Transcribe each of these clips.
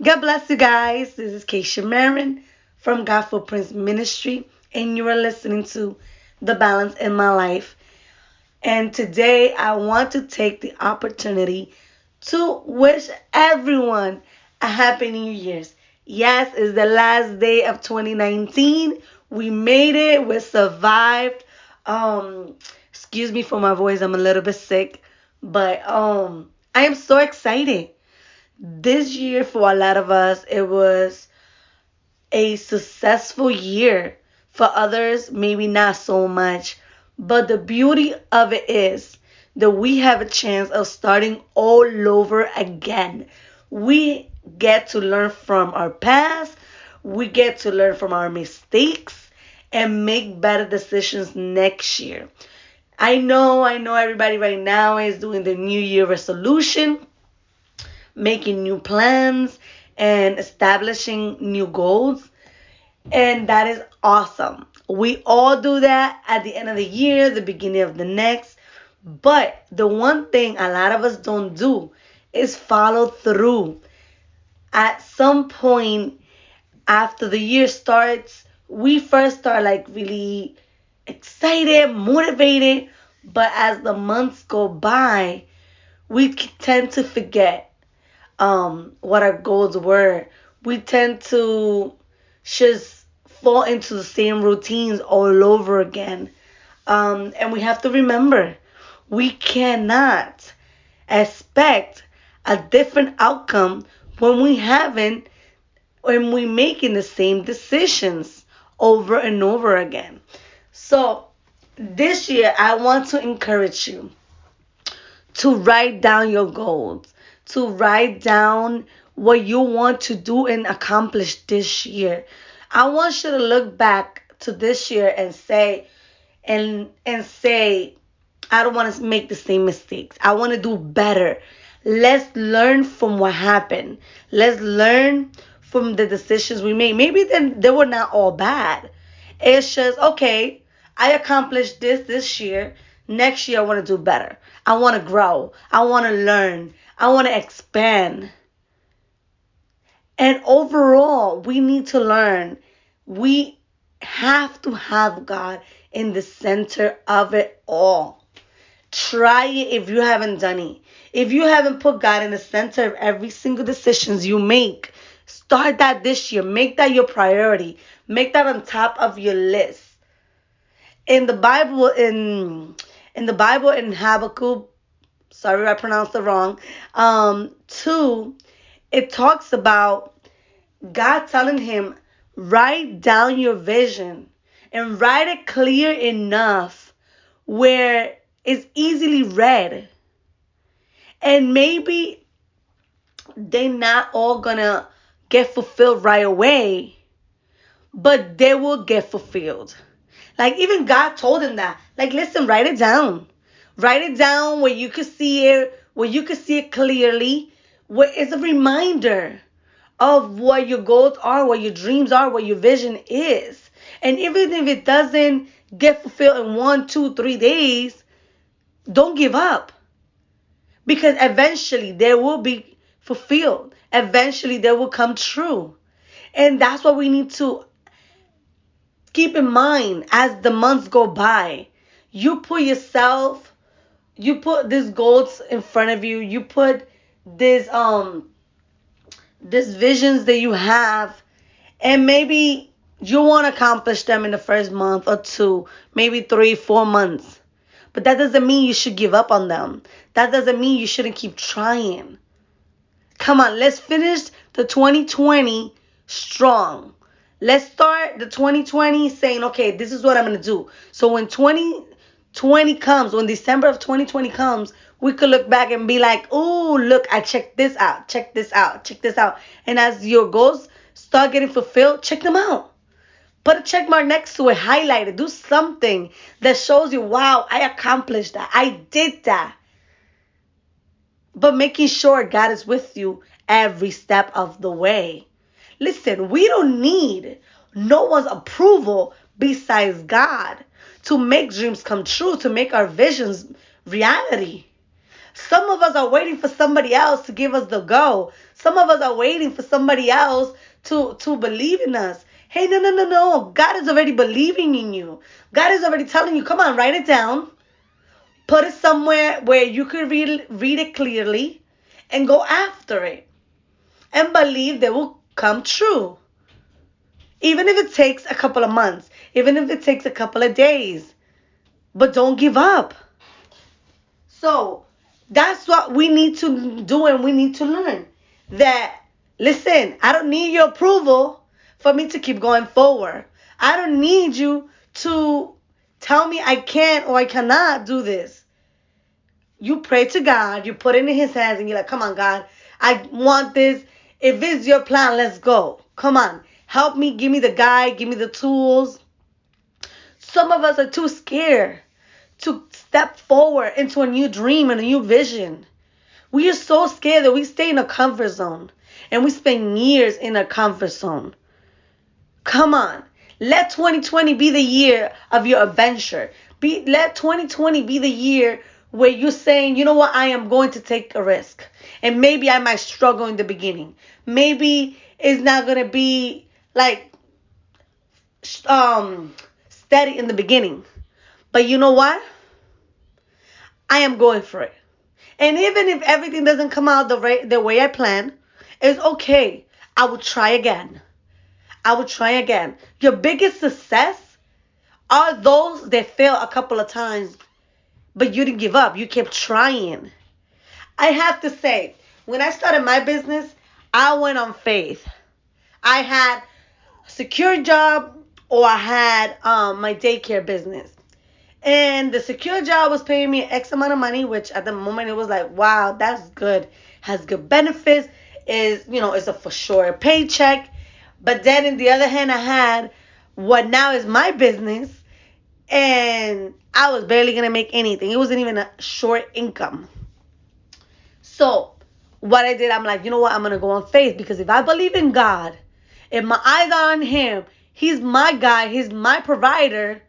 God bless you guys. This is Keisha Marin from God Footprints Ministry, and you are listening to The Balance in My Life. And today I want to take the opportunity to wish everyone a happy New Year's. Yes, it's the last day of 2019. We made it. We survived. Um, Excuse me for my voice. I'm a little bit sick, but I am so excited. This year for a lot of us, it was a successful year. For others, maybe not so much. But the beauty of it is that we have a chance of starting all over again. We get to learn from our past, we get to learn from our mistakes, and make better decisions next year. I know everybody right now is doing the New Year resolution, making new plans, and establishing new goals. And that is awesome. We all do that at the end of the year, the beginning of the next. But the one thing a lot of us don't do is follow through. At some point after the year starts, we first start like really excited, motivated. But as the months go by, we tend to forget what our goals were. We tend to just fall into the same routines all over again. And we have to remember, we cannot expect a different outcome when we haven't, when we making the same decisions over and over again. So this year, I want to encourage you to write down your goals, to write down what you want to do and accomplish this year. I want you to look back to this year and say, I don't want to make the same mistakes. I want to do better. Let's learn from what happened. Let's learn from the decisions we made. Maybe then they were not all bad. It's just okay. I accomplished this year. Next year I want to do better. I want to grow. I want to learn. I want to expand. And overall, we need to learn. We have to have God in the center of it all. Try it if you haven't done it. If you haven't put God in the center of every single decisions you make, start that this year. Make that your priority. Make that on top of your list. In the Bible, in the Bible in Habakkuk, sorry if I pronounced it wrong, 2, it talks about God telling him, write down your vision and write it clear enough where it's easily read. And maybe they're not all gonna get fulfilled right away, but they will get fulfilled. Like even God told him that. Like, listen, write it down. Write it down where you can see it, where you can see it clearly, where it's a reminder of what your goals are, what your dreams are, what your vision is. And even if it doesn't get fulfilled in 1, 2, 3 days, don't give up. Because eventually they will be fulfilled. Eventually they will come true. And that's what we need to keep in mind as the months go by. You put yourself, you put these goals in front of you, you put this visions that you have, and maybe you want to accomplish them in the first month or two, maybe 3, 4 months. But that doesn't mean you should give up on them. That doesn't mean you shouldn't keep trying. Come on, let's finish the 2020 strong. Let's start the 2020 saying, okay, this is what I'm going to do. So when 2020 comes, when December of 2020 comes, we could look back and be like, oh, look, I checked this out, check this out, check this out. And as your goals start getting fulfilled, check them out. Put a check mark next to it, highlight it, do something that shows you, wow, I accomplished that. I did that. But making sure God is with you every step of the way. Listen, we don't need no one's approval besides God to make dreams come true, to make our visions reality. Some of us are waiting for somebody else to give us the go. Some of us are waiting for somebody else to believe in us. Hey, no, no, no, no. God is already believing in you. God is already telling you, come on, write it down. Put it somewhere where you can read it clearly and go after it. And believe they will come true. Even if it takes a couple of months. Even if it takes a couple of days. But don't give up. So that's what we need to do and we need to learn. That, listen, I don't need your approval for me to keep going forward. I don't need you to tell me I can't or I cannot do this. You pray to God, you put it in his hands and you're like, come on, God, I want this. If it's your plan, let's go. Come on, help me, give me the guide, give me the tools. Some of us are too scared to step forward into a new dream and a new vision. We are so scared that we stay in a comfort zone and we spend years in a comfort zone. Come on. Let 2020 be the year of your adventure. Let 2020 be the year where you're saying, you know what, I am going to take a risk. And maybe I might struggle in the beginning. Maybe it's not going to be like steady in the beginning. But you know what? I am going for it. And even if everything doesn't come out the way I planned, it's okay. I will try again. I will try again. Your biggest success are those that fail a couple of times, but you didn't give up. You kept trying. I have to say, when I started my business, I went on faith. I had a secure job or I had my daycare business. And the secure job was paying me X amount of money, which at the moment it was like, wow, that's good. Has good benefits. It's a for sure paycheck. But then in the other hand, I had what now is my business. And I was barely going to make anything. It wasn't even a short income. So what I did, I'm like, you know what? I'm going to go on faith. Because if I believe in God, if my eyes are on him, he's my guy, he's my provider,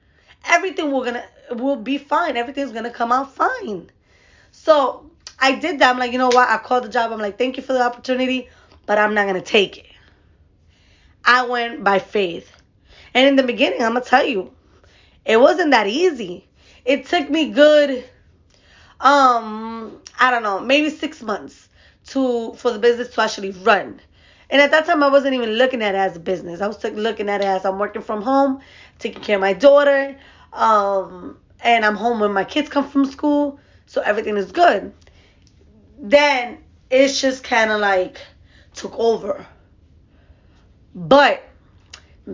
everything will be fine. Everything's going to come out fine. So I did that. I'm like, you know what? I called the job. I'm like, thank you for the opportunity, but I'm not going to take it. I went by faith. And in the beginning, I'm going to tell you, it wasn't that easy. It took me good, I don't know, maybe 6 months for the business to actually run. And at that time, I wasn't even looking at it as a business. I was looking at it as I'm working from home, taking care of my daughter, and I'm home when my kids come from school, so everything is good. Then it's just kind of like took over. But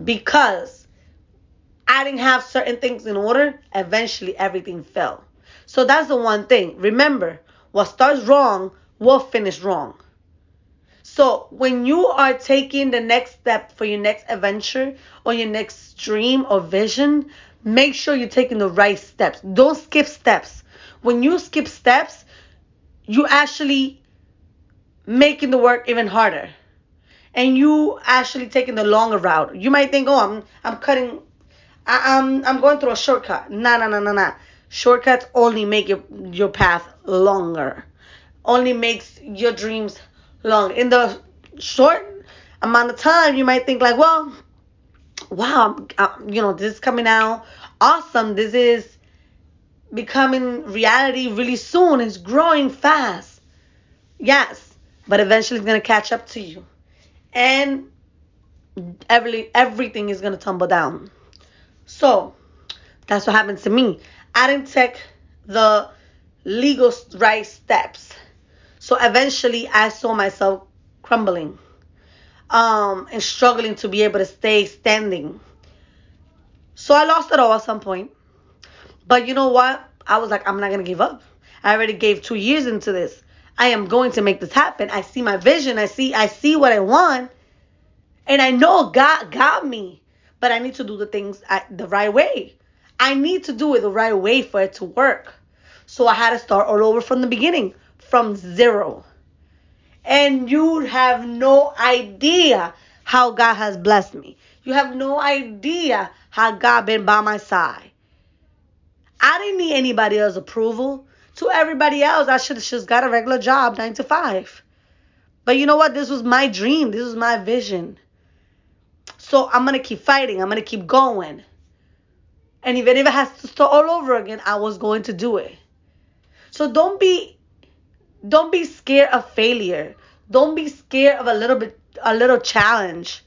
because I didn't have certain things in order, eventually everything fell. So that's the one thing. Remember, what starts wrong will finish wrong. So when you are taking the next step for your next adventure or your next dream or vision, make sure you're taking the right steps. Don't skip steps. When you skip steps, you actually making the work even harder. And you actually taking the longer route. You might think, oh, I'm going through a shortcut. Nah. Shortcuts only make your path longer. Only makes your dreams long. In the short amount of time, you might think like, well, wow, this is coming out awesome. This is becoming reality really soon. It's growing fast. Yes, but eventually it's going to catch up to you. And everything is going to tumble down. So that's what happened to me. I didn't take the legal right steps. So eventually I saw myself crumbling and struggling to be able to stay standing. So I lost it all at some point. But you know what? I was like, I'm not going to give up. I already gave 2 years into this. I am going to make this happen. I see my vision. I see what I want. And I know God got me. But I need to do the things the right way. I need to do it the right way for it to work. So I had to start all over from the beginning. From zero. And you have no idea how God has blessed me. You have no idea how God been by my side. I didn't need anybody else's approval To everybody else, I should have just got a regular job, 9 to 5. But you know what? This was my dream. This was my vision. So I'm going to keep fighting. I'm going to keep going. And even if it has to start all over again, I was going to do it. So don't be scared of failure. Don't be scared of a little challenge.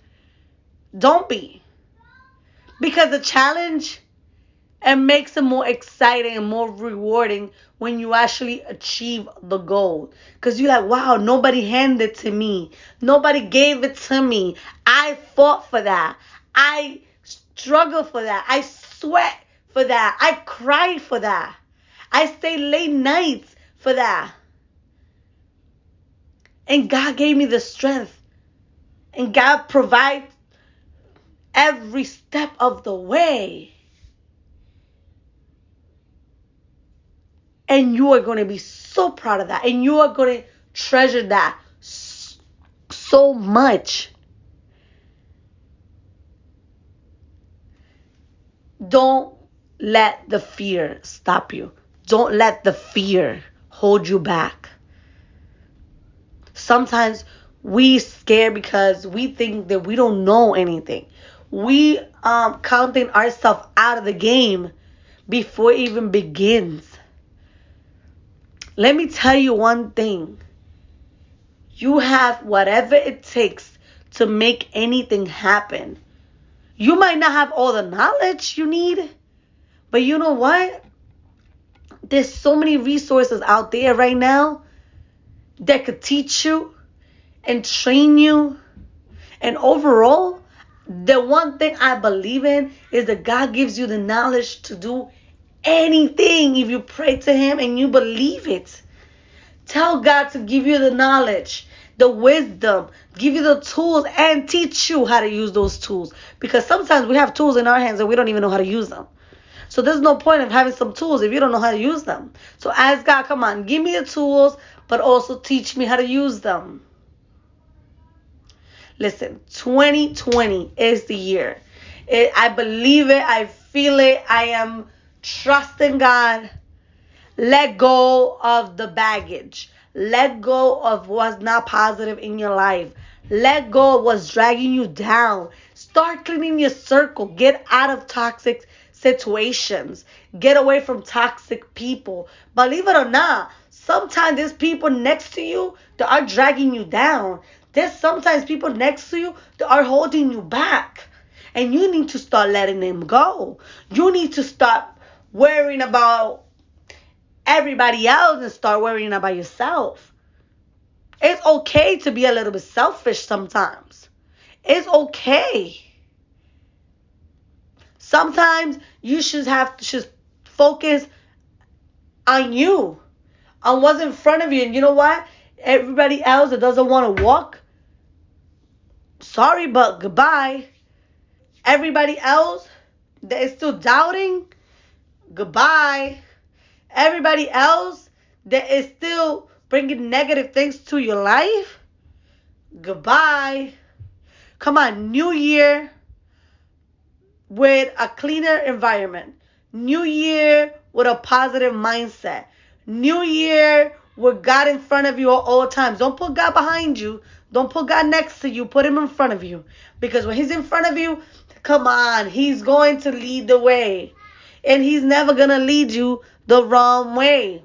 Don't be. Because the challenge, it makes it more exciting and more rewarding when you actually achieve the goal. Because you're like, wow, nobody handed it to me. Nobody gave it to me. I fought for that. I struggled for that. I sweat for that. I cried for that. I stayed late nights for that. And God gave me the strength. And God provides every step of the way. And you are going to be so proud of that. And you are going to treasure that so much. Don't let the fear stop you. Don't let the fear hold you back. Sometimes we scare because we think that we don't know anything. We counting ourselves out of the game before it even begins. Let me tell you one thing. You have whatever it takes to make anything happen. You might not have all the knowledge you need, but you know what? There's so many resources out there right now that could teach you and train you. And overall, the one thing I believe in is that God gives you the knowledge to do anything if you pray to Him and you believe it. Tell God to give you the knowledge, the wisdom, give you the tools, and teach you how to use those tools. Because sometimes we have tools in our hands and we don't even know how to use them. So there's no point of having some tools if you don't know how to use them. So ask God, come on, give me the tools, but also teach me how to use them. Listen, 2020 is the year. I believe it. I feel it. I am trusting God. Let go of the baggage. Let go of what's not positive in your life. Let go of what's dragging you down. Start cleaning your circle. Get out of toxic situations. Get away from toxic people. Believe it or not, sometimes there's people next to you that are dragging you down. There's sometimes people next to you that are holding you back. And you need to start letting them go. You need to stop worrying about everybody else and start worrying about yourself. It's okay to be a little bit selfish sometimes. It's okay. Sometimes you should have to just focus on you, on what's in front of you. And you know what? Everybody else that doesn't want to walk, sorry, but goodbye. Everybody else that is still doubting, goodbye. Everybody else that is still bringing negative things to your life, goodbye. Come on, new year with a cleaner environment. New year with a positive mindset. New year with God in front of you at all times. Don't put God behind you. Don't put God next to you. Put Him in front of you. Because when He's in front of you, come on, He's going to lead the way. And He's never going to lead you the wrong way.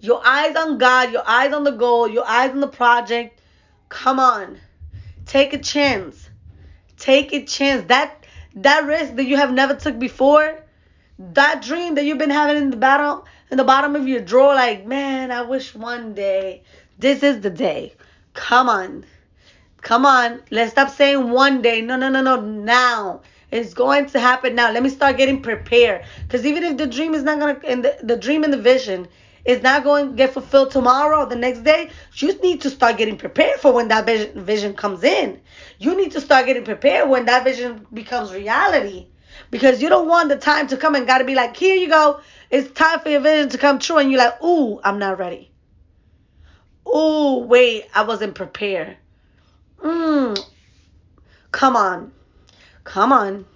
Your eyes on God, your eyes on the goal, your eyes on the project. Come on. Take a chance. Take a chance. That risk that you have never took before, that dream that you've been having in the bottom of your drawer, like, man, I wish one day. This is the day. Come on. Come on. Let's stop saying one day. No. Now. It's going to happen now. Let me start getting prepared. Because even if the dream is not going to, and the dream and the vision is not going to get fulfilled tomorrow or the next day, you need to start getting prepared for when that vision comes in. You need to start getting prepared when that vision becomes reality. Because you don't want the time to come and got to be like, here you go. It's time for your vision to come true. And you're like, ooh, I'm not ready. Ooh, wait, I wasn't prepared. Come on. Come on.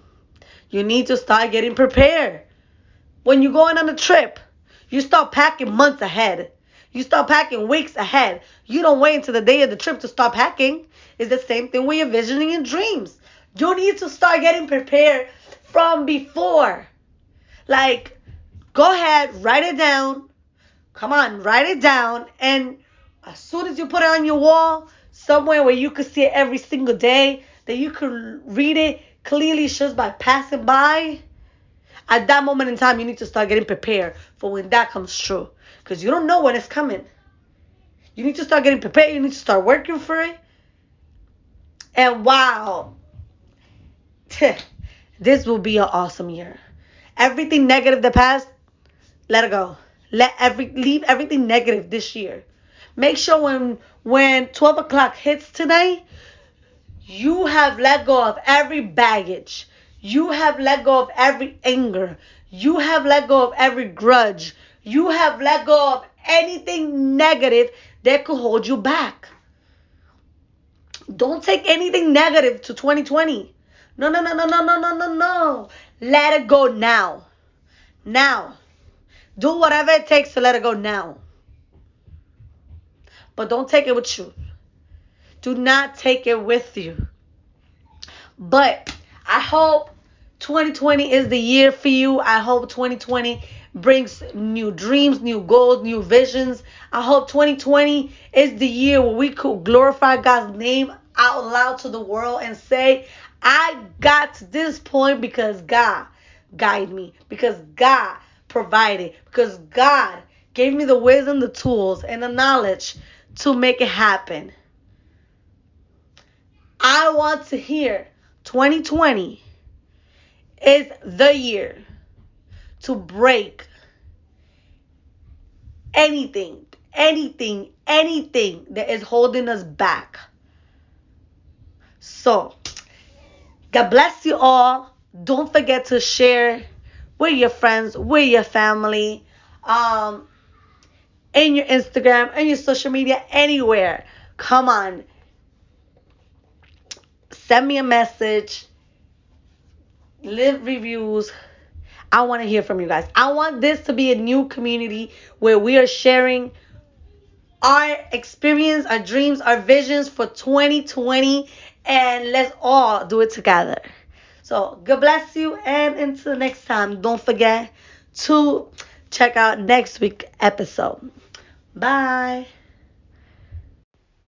You need to start getting prepared. When you're going on a trip, You start packing months ahead. You start packing weeks ahead. You don't wait until the day of the trip to start packing. It's the same thing with your visioning and dreams. You need to start getting prepared from before. Like, go ahead, write it down. Come on, write it down. And as soon as you put it on your wall, somewhere where you could see it every single day, that you can read it clearly just by passing by, at that moment in time, you need to start getting prepared for when that comes true. Because you don't know when it's coming. You need to start getting prepared. You need to start working for it. And wow, this will be an awesome year. Everything negative that passed, let it go. Leave everything negative this year. Make sure when 12 o'clock hits tonight, you have let go of every baggage. You have let go of every anger. You have let go of every grudge. You have let go of anything negative that could hold you back. Don't take anything negative to 2020. No, no, no, no, no, no, no, no, no. Let it go now. Now. Do whatever it takes to let it go now. But don't take it with you. Do not take it with you. But I hope 2020 is the year for you. I hope 2020 brings new dreams, new goals, new visions. I hope 2020 is the year where we could glorify God's name out loud to the world and say, I got to this point because God guided me, because God provided, because God gave me the wisdom, the tools, and the knowledge to make it happen. I want to hear 2020 is the year to break anything that is holding us back. So, God bless you all. Don't forget to share with your friends, with your family, in your Instagram, and your social media, anywhere. Come on. Send me a message. Leave reviews. I want to hear from you guys. I want this to be a new community where we are sharing our experience, our dreams, our visions for 2020, and let's all do it together. So, God bless you, and until next time, don't forget to check out next week's episode. Bye.